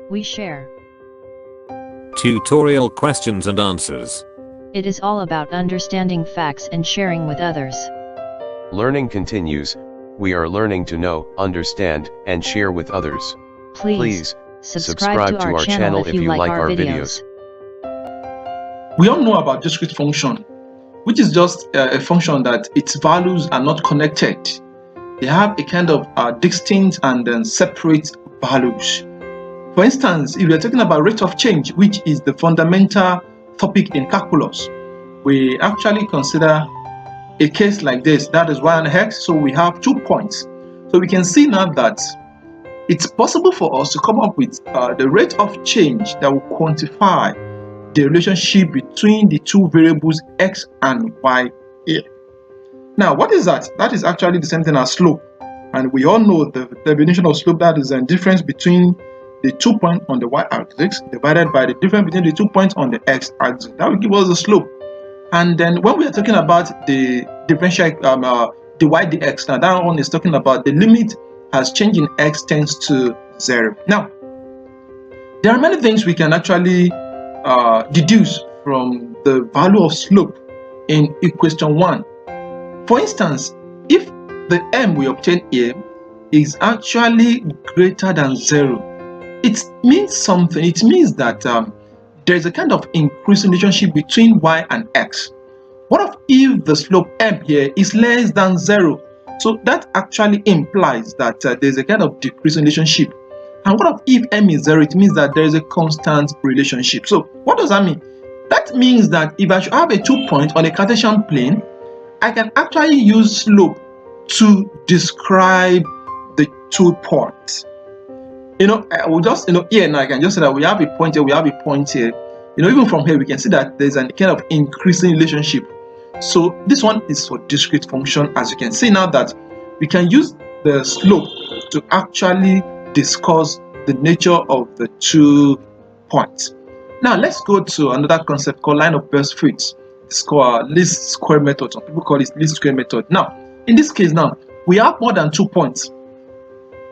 We share. Tutorial questions and answers. It is all about understanding facts and sharing with others. Learning continues. We are learning to know, understand, and share with others. Please subscribe to our channel if you like our videos. We all know about discrete function, which is just a function that its values are not connected. They have a kind of distinct and then separate values. For instance, if we are talking about rate of change, which is the fundamental topic in calculus, we actually consider a case like this, that is y and x, so we have 2 points. So we can see now that it's possible for us to come up with the rate of change that will quantify the relationship between the two variables x and y here. Now, what is that? That is actually the same thing as slope. And we all know the definition of slope, that is the difference between the 2 points on the y-axis divided by the difference between the 2 points on the x-axis. That will give us the slope. And then when we are talking about the differential dy dx, now that one is talking about the limit as change in x tends to 0. Now, there are many things we can actually deduce from the value of slope in equation 1. For instance, if the m we obtain here is actually greater than 0, it means something. It means that there is a kind of increasing relationship between y and x. What if the slope m here is less than 0? So that actually implies that there is a kind of decreasing relationship. And what if m is 0? It means that there is a constant relationship. So what does that mean? That means that if I should have a 2 point on a Cartesian plane, I can actually use slope to describe the 2 points. I will just, here now I can just say that we have a point here, we have a point here. Even from here we can see that there's a kind of increasing relationship. So this one is for discrete function. As you can see now that we can use the slope to actually discuss the nature of the 2 points. Now let's go to another concept called line of best fits. It's called least square method. Some people call it least square method. Now, in this case now, we have more than 2 points.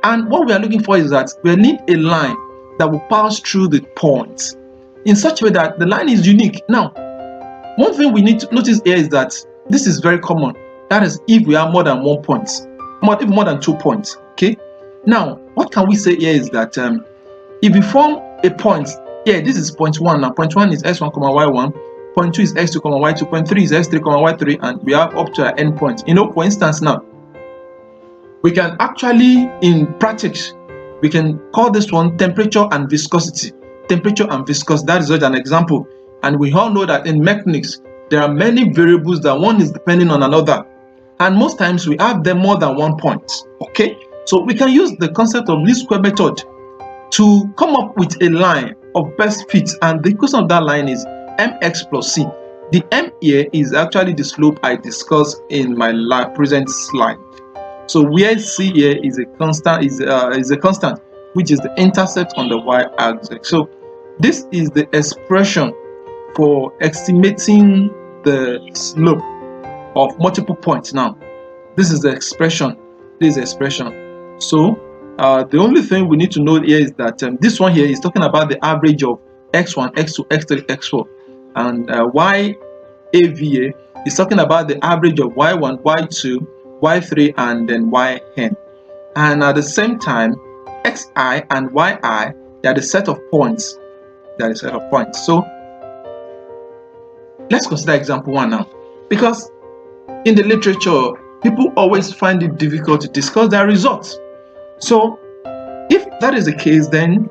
And what we are looking for is that we need a line that will pass through the points in such a way that the line is unique. Now, one thing we need to notice here is that this is very common. That is if we have more than 1 point, even more than 2 points. Okay. Now, what can we say here is that if we form a point, here this is point 1. Now, point 1 is x1, y1. Point 2 is x2, y2. Point 3 is x3, y3, and we have up to an end point. For instance, now we can actually, in practice, we can call this one temperature and viscosity. Temperature and viscosity, that is just an example. And we all know that in mechanics, there are many variables that one is depending on another. And most times we have them more than 1 point. Okay? So we can use the concept of least square method to come up with a line of best fit. And the equation of that line is mx plus c. The m here is actually the slope I discussed in my present slide. So where c here is a constant, is a constant, which is the intercept on the y-axis. So this is the expression for estimating the slope of multiple points. Now, this is the expression. This is the expression. So the only thing we need to know here is that this one here is talking about the average of x1, x2, x3, x4, and YAVA is talking about the average of y1, y2, y3, and then yn. And at the same time, xi and yi, they are the set of points. So let's consider example 1 now, because in the literature people always find it difficult to discuss their results. So if that is the case, then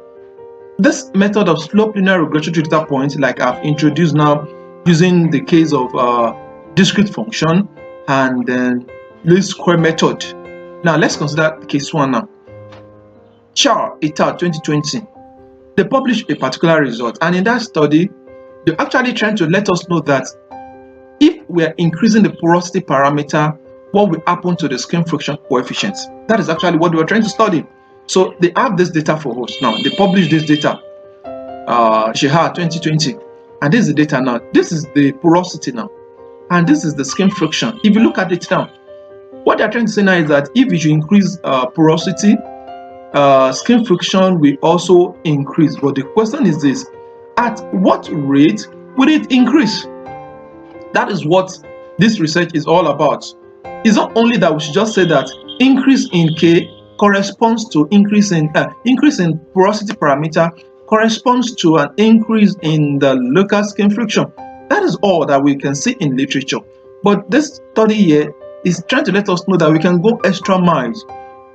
this method of slope linear regression to data points, like I've introduced now, using the case of discrete function and then least square method. Now let's consider case 1 now. Char et al. 2020, they published a particular result, and in that study they're actually trying to let us know that if we are increasing the porosity parameter, what will happen to the skin friction coefficient? That is actually what we are trying to study. So they have this data for us now. They published this data, Shehar 2020, and this is the data now. This is the porosity now, and this is the skin friction. If you look at it now, what they are trying to say now is that if you should increase porosity, skin friction will also increase. But the question is this: at what rate will it increase? That is what this research is all about. It's not only that we should just say that increase in K corresponds to increase in porosity parameter corresponds to an increase in the local skin friction. That is all that we can see in literature. But this study here is trying to let us know that we can go extra miles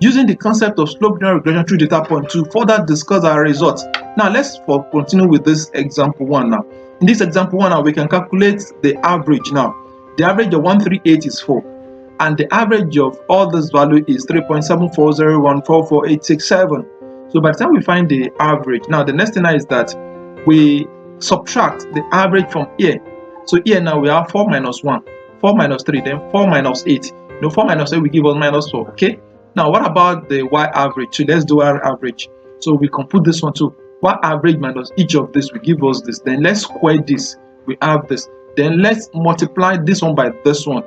using the concept of slope linear regression through data point to further discuss our results. Now let's continue with this example one now. In this example one now, we can calculate the average now. The average of 138 is 4. And the average of all this value is 3.740144867. So by the time we find the average, now the next thing is that we subtract the average from here. So here now we have 4 minus 1, 4 minus 3, then 4 minus 8. 4 minus 8 will give us minus 4, okay? Now what about the y average? So let's do our average. So we compute this one too. Y average minus each of this will give us this. Then let's square this. We have this. Then let's multiply this one by this one.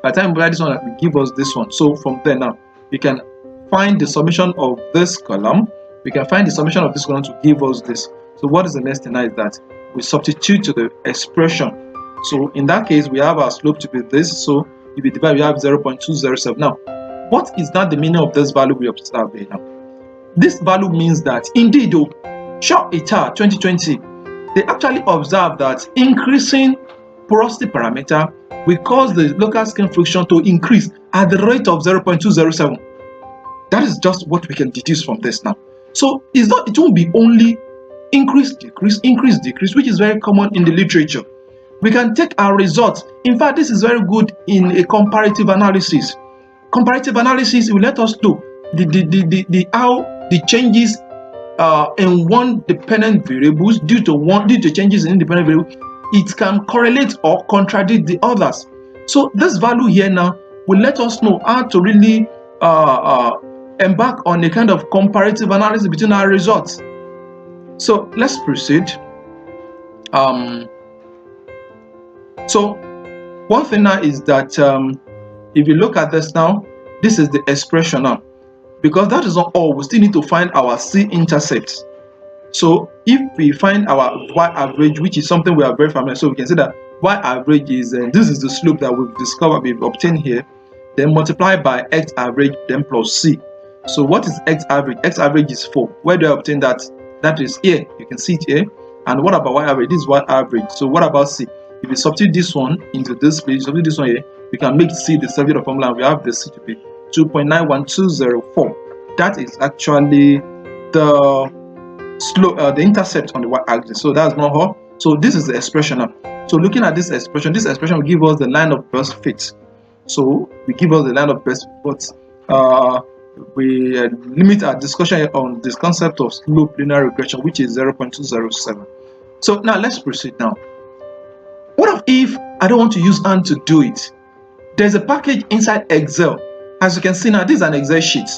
By the time we multiply this one, it will give us this one. So from there now, we can find the summation of this column. We can find the summation of this column to give us this. So what is the next thing now is that we substitute to the expression. So in that case, we have our slope to be this. So if we divide, we have 0.207. Now, what is not the meaning of this value we observe here now? This value means that indeed, Shaw et al. 2020, they actually observed that increasing porosity parameter will cause the local skin friction to increase at the rate of 0.207. That is just what we can deduce from this now. So it won't be only increase, decrease, increase, decrease, which is very common in the literature. We can take our results. In fact, this is very good in a comparative analysis. Comparative analysis will let us know how the changes in one dependent variables due to changes in independent variables, it can correlate or contradict the others. So this value here now will let us know how to really embark on a kind of comparative analysis between our results. So let's proceed. So one thing now is that if you look at this now, this is the expression now. Because that is not all, we still need to find our c-intercept. So if we find our y-average, which is something we are very familiar, so we can say that y-average is, this is the slope that we've obtained here, then multiply by x-average, then plus c. So what is x-average? X-average is 4. Where do I obtain that? That is here. You can see it here. And what about y-average? This is y-average. So what about c? If we substitute this one into this place, substitute this one here, we can make c the circular formula, and we have the c to be 2.91204. That is actually the slope, the intercept on the y-axis. So that's not how. So this is the expression now. So looking at this expression will give us the line of best fit. So we give us the line of best fit, but we limit our discussion on this concept of slope linear regression, which is 0.207. So now let's proceed now. What if I don't want to use hand to do it? There's a package inside Excel. As you can see now, this is an Excel sheet.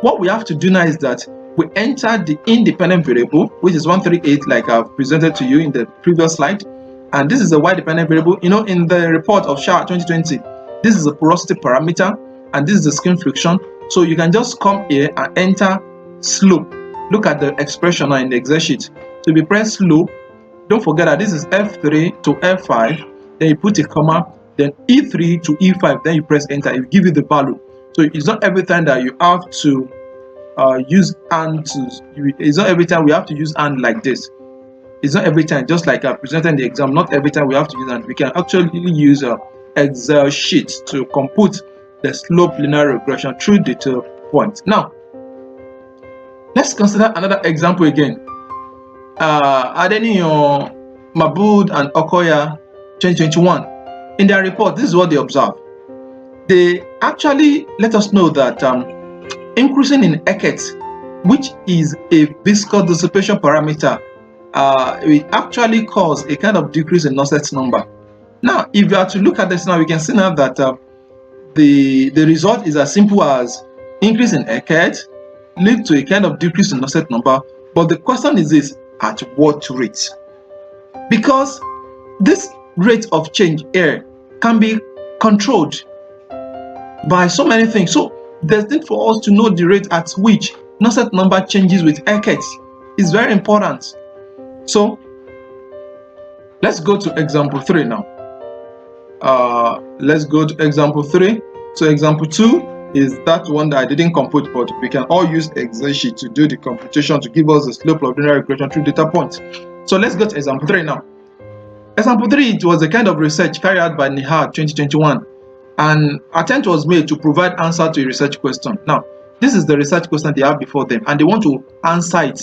What we have to do now is that we enter the independent variable, which is 138, like I've presented to you in the previous slide. And this is the y-dependent variable. In the report of SHA 2020, this is the porosity parameter, and this is the skin friction. So you can just come here and enter slope. Look at the expression now in the Excel sheet. So if you press slope, don't forget that this is F3 to F5, then you put a comma, then E3 to E5, then you press enter, it will give you the value. So it's not every time that you have to use hand it's not every time we have to use hand like this. It's not every time, just like I presented in the exam, not every time we have to use hand. We can actually use a Excel sheet to compute the slope linear regression through data points. Now, let's consider another example again. Adenio, Mabud, and Okoya 2021. In their report, this is what they observed. They actually let us know that increasing in Eckert, which is a viscous dissipation parameter, it actually cause a kind of decrease in Nusselt number. Now, if you are to look at this now, we can see now that the result is as simple as increase in Eckert lead to a kind of decrease in Nusselt number. But the question is this: at what rate? Because this rate of change here can be controlled by so many things. So there's need for us to know the rate at which Nusselt number changes with Eckert. It's very important. So let's go to example 3 now. Let's go to example 3. So example 2 is that one that I didn't compute, but we can all use Excel sheet to do the computation to give us the slope of linear regression through data points. So let's go to example 3 now. Example 3, it was a kind of research carried out by NIHAR 2021. An attempt was made to provide answer to a research question. Now, this is the research question they have before them, and they want to answer it.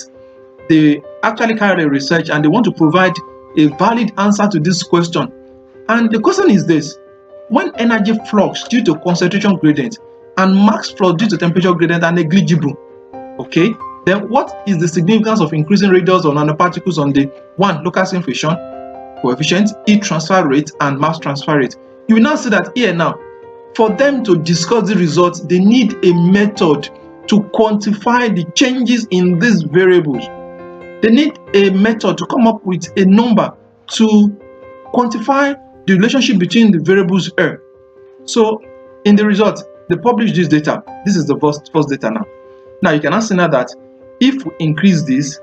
They actually carried a research and they want to provide a valid answer to this question. And the question is this: when energy flux due to concentration gradient and mass flux due to temperature gradient are negligible, okay, then what is the significance of increasing radius of nanoparticles on the local skin friction coefficient, heat transfer rate, and mass transfer rate? You will now see that here now, for them to discuss the results, they need a method to quantify the changes in these variables. They need a method to come up with a number to quantify the relationship between the variables here. So in the result, they publish this data. This is the first data now. Now you can now see now that if we increase this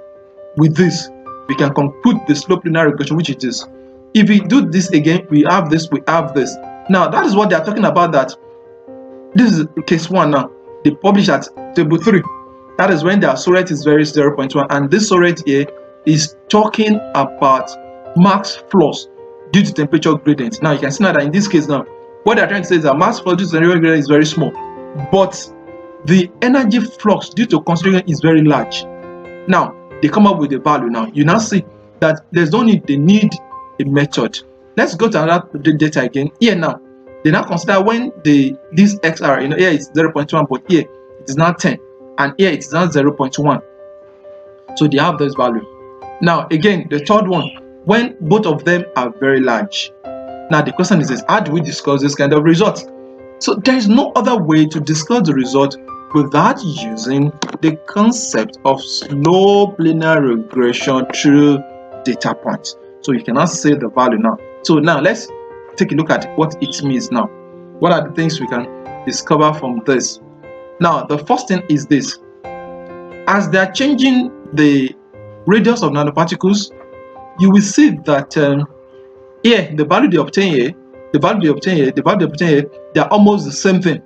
with this, we can compute the slope linear regression, which it is. If we do this again, we have this, we have this. Now that is what they are talking about, that this is case 1 now. They publish at table 3. That is when their SO rate is very 0.1, and this SO rate here is talking about mass flux due to temperature gradient. Now you can see now that in this case now, what they're trying to say is that mass flux due to temperature gradient is very small, but the energy flux due to concentration is very large. Now they come up with a value. Now you now see that there's no need, they need a method. Let's go to another data again. Here now, they now consider when this XR, here it's 0.1, but here it is now 10, and here it is now 0.1. So they have this value. Now again, the third one, when both of them are very large. Now the question is this: how do we discuss this kind of result? So there is no other way to discuss the result without using the concept of slope linear regression through data points. So you cannot say the value now. So now let's take a look at what it means now. What are the things we can discover from this? Now the first thing is this: as they are changing the radius of nanoparticles, you will see that here the value they obtain here, the value they obtain here, the value they obtain here, they are almost the same thing.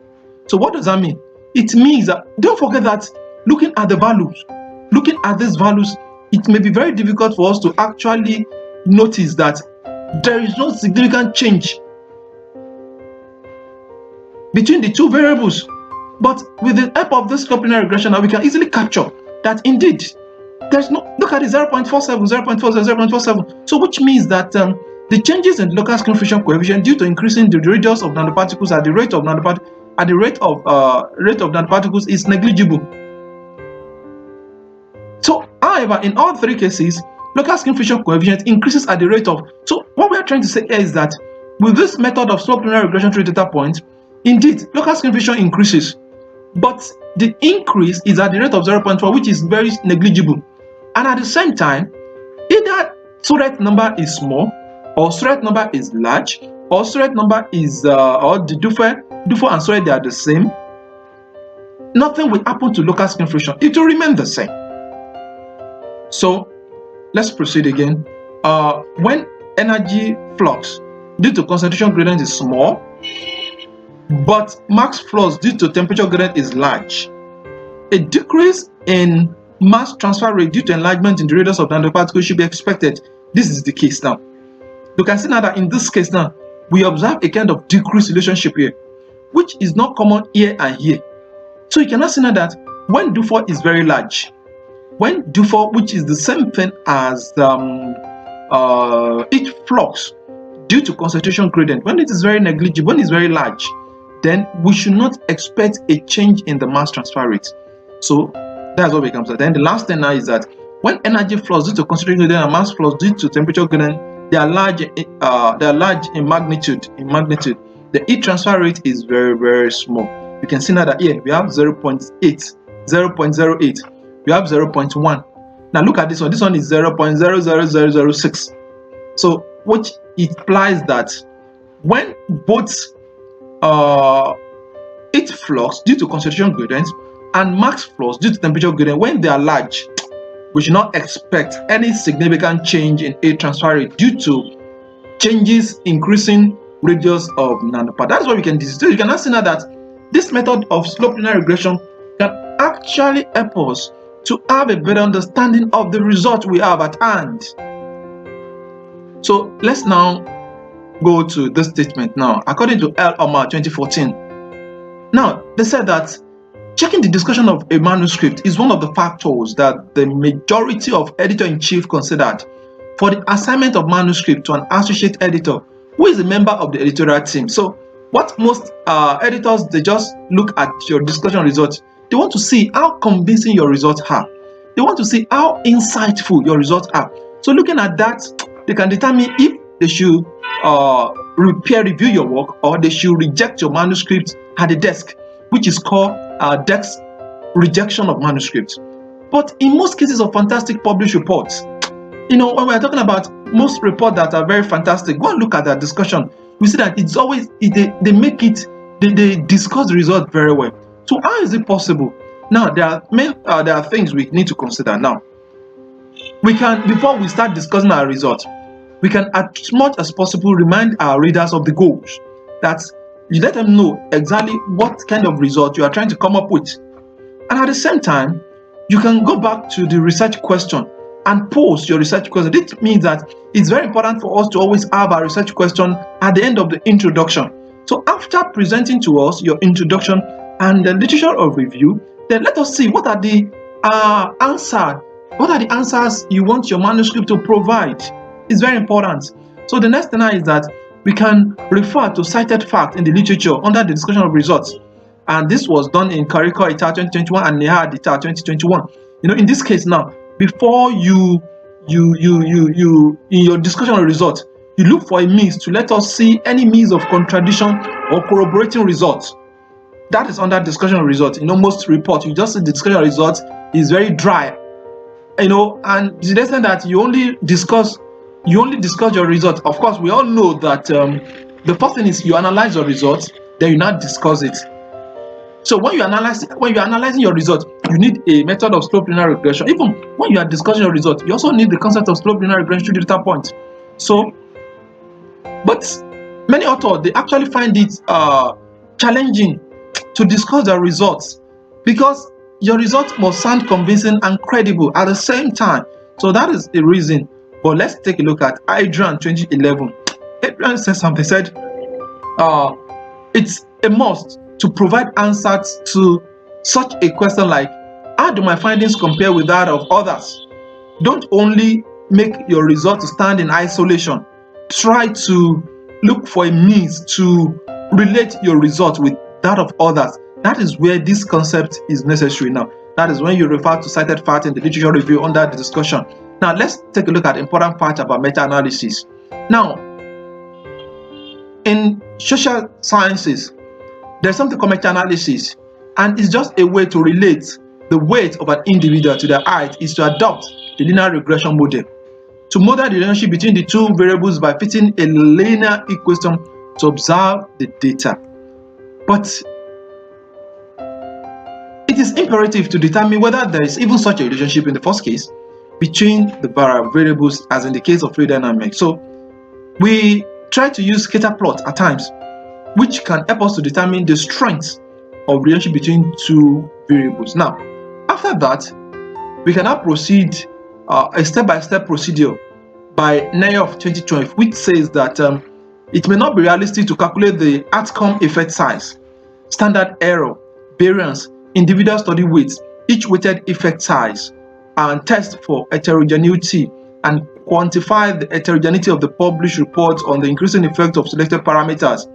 So what does that mean? It means that, don't forget that looking at the values, looking at these values, it may be very difficult for us to actually notice that there is no significant change between the two variables. But with the help of this slope linear regression, now we can easily capture that indeed there's no, look at the 0.47, 0.47, 0.47. So which means that the changes in local skin friction coefficient due to increasing the radius of nanoparticles at the rate of nanoparticles is negligible. So however, in all three cases, local skin friction coefficient increases at the rate of. So what we are trying to say here is that with this method of slope linear regression through data points, indeed local skin friction increases, but the increase is at the rate of 0.4, which is very negligible. And at the same time, either SO rate number is small, or SO rate number is large, or SO rate number is or the Dufour and SO rate, they are the same. Nothing will happen to local skin friction. It will remain the same. So let's proceed again. When energy flux due to concentration gradient is small, but mass flux due to temperature gradient is large, a decrease in mass transfer rate due to enlargement in the radius of nanoparticles should be expected. This is the case now. You can see now that in this case now, we observe a kind of decreased relationship here, which is not common here and here. So you cannot see now that when Dufour is very large, when Dufour, which is the same thing as heat flux due to concentration gradient, when it is very negligible, when it's very large, then we should not expect a change in the mass transfer rate. So that's what becomes. Then the last thing now is that when energy flux due to concentration gradient and mass flux due to temperature gradient, they are large in magnitude. The heat transfer rate is very, very small. You can see now that here we have 0.8, 0.08, we have 0.1. Now look at this one. This one is 0.00006. So which implies that when both heat flux due to concentration gradient and max flux due to temperature gradient, when they are large, we should not expect any significant change in heat transfer rate due to changes increasing radius of nanopart. That's what we can do. You can now see now that this method of slope linear regression can actually help us to have a better understanding of the result we have at hand. So let's now go to this statement now. According to L. Omar 2014, now they said that checking the discussion of a manuscript is one of the factors that the majority of editor-in-chief considered for the assignment of manuscript to an associate editor who is a member of the editorial team. So what most editors, they just look at your discussion results. They want to see how convincing your results are. They want to see how insightful your results are. So looking at that, they can determine if they should peer review your work or they should reject your manuscript at the desk, which is called desk rejection of manuscripts. But in most cases of fantastic published reports, when we're talking about most reports that are very fantastic, go and look at that discussion. We see that it's always, they discuss the result very well. So how is it possible? Now, there are things we need to consider. Now, we can, before we start discussing our results, we can as much as possible remind our readers of the goals. That you let them know exactly what kind of result you are trying to come up with. And at the same time, you can go back to the research question and pose your research question. This means that it's very important for us to always have our research question at the end of the introduction. So after presenting to us your introduction and the literature of review, then let us see what are the answers you want your manuscript to provide. It's very important. So the next thing is that we can refer to cited facts in the literature under the discussion of results. And this was done in Kariko et al. 2021 and Nehad et al. 2021. In this case now, before you in your discussion of results, you look for a means to let us see any means of contradiction or corroborating results. That is under discussion of results. Most reports, you just see the discussion of results is very dry. And to the extent that you only discuss your results. Of course, we all know that the first thing is you analyze your results, then you now discuss it. So when you're analyzing your results, you need a method of slope linear regression. Even when you are discussing your results, you also need the concept of slope linear regression to the data point. So, but many authors, they actually find it challenging to discuss their results because your results must sound convincing and credible at the same time. So that is the reason. But let's take a look at Adrian 2011. Adrian said something, said, it's a must to provide answers to such a question like, how do my findings compare with that of others? Don't only make your results stand in isolation. Try to look for a means to relate your results with that of others. That is where this concept is necessary now. That is when you refer to cited facts in the literature review under the discussion. Now, let's take a look at important parts about meta-analysis. Now, in social sciences, there's something called meta-analysis, and it's just a way to relate the weight of an individual to their height is to adopt the linear regression model to model the relationship between the two variables by fitting a linear equation to observe the data. But it is imperative to determine whether there is even such a relationship in the first case between the variables as in the case of fluid dynamics. So we try to use scatter plot at times, which can help us to determine the strength of relationship between two variables. Now, after that, we can now proceed a step-by-step procedure by Nair of 2012, which says that it may not be realistic to calculate the outcome effect size, standard error, variance, individual study weights, each weighted effect size, and test for heterogeneity and quantify the heterogeneity of the published reports on the increasing effect of selected parameters.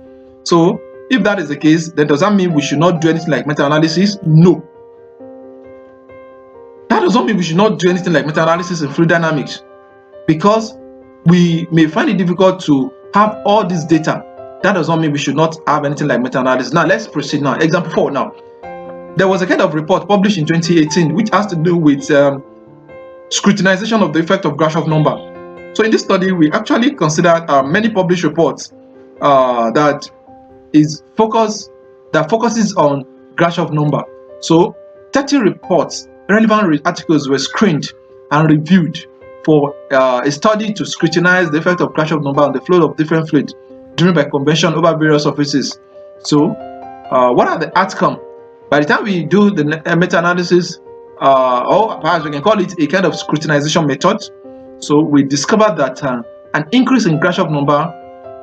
So, if that is the case, then does that mean we should not do anything like meta-analysis? No. That does not mean we should not do anything like meta-analysis in fluid dynamics, because we may find it difficult to have all this data. That does not mean we should not have anything like meta-analysis. Now, let's proceed now. Example 4 now. There was a kind of report published in 2018 which has to do with scrutinization of the effect of Grashof number. So in this study, we actually considered many published reports that focuses on Grashof number. So 30 reports, relevant articles were screened and reviewed for a study to scrutinize the effect of Grashof number on the flow of different fluids driven by convection over various surfaces. So, what are the outcomes? By the time we do the meta-analysis, or perhaps we can call it a kind of scrutinization method, so we discovered that an increase in Grashof number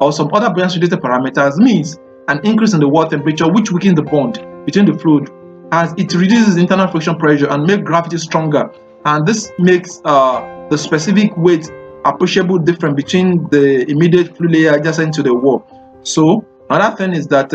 or some other buoyancy-related parameters means an increase in the water temperature, which weakens the bond between the fluid as it reduces internal friction pressure and makes gravity stronger. And this makes the specific weight appreciable difference between the immediate fluid layer adjacent to the wall. So another thing is that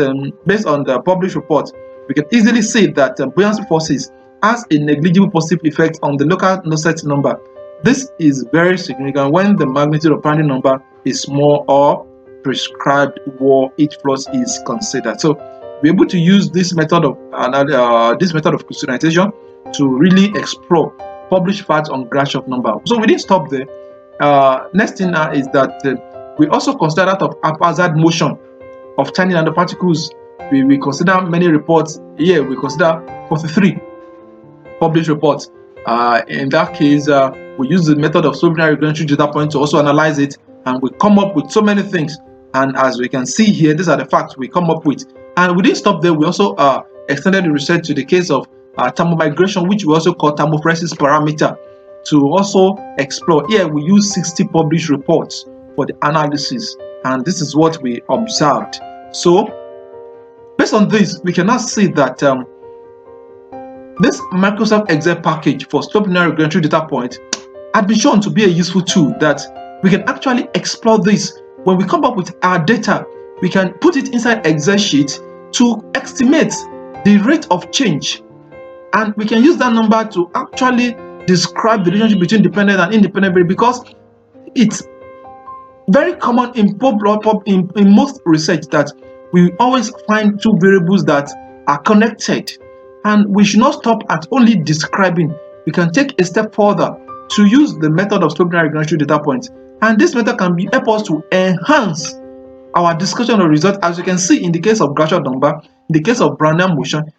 based on the published report, we can easily see that buoyancy forces has a negligible positive effect on the local Nusselt number. This is very significant when the magnitude of primary number is small or prescribed wall each flux is considered. So we're able to use this method of scrutinization to really explore published facts on Grashof number. So we didn't stop there. Next thing now is that we also consider that of haphazard motion of tiny nanoparticles. We consider many reports here. We consider 43 published reports. In that case, we use the method of Linear Regression data point to also analyze it, and we come up with so many things. And as we can see here, these are the facts we come up with. And we didn't stop there. We also extended the research to the case of thermomigration, which we also call thermophoresis parameter, to also explore. Here we use 60 published reports for the analysis, and this is what we observed. So based on this, we can now see that this Microsoft Excel package for linear regression data point had been shown to be a useful tool that we can actually explore this. When we come up with our data, we can put it inside Excel sheet to estimate the rate of change, and we can use that number to actually describe the relationship between dependent and independent variable, because it's very common in most research that we always find two variables that are connected, and we should not stop at only describing. We can take a step further to use the method of linear regression data points, and this method can help us to enhance our discussion of results, as you can see in the case of Grashof number, in the case of Brownian motion,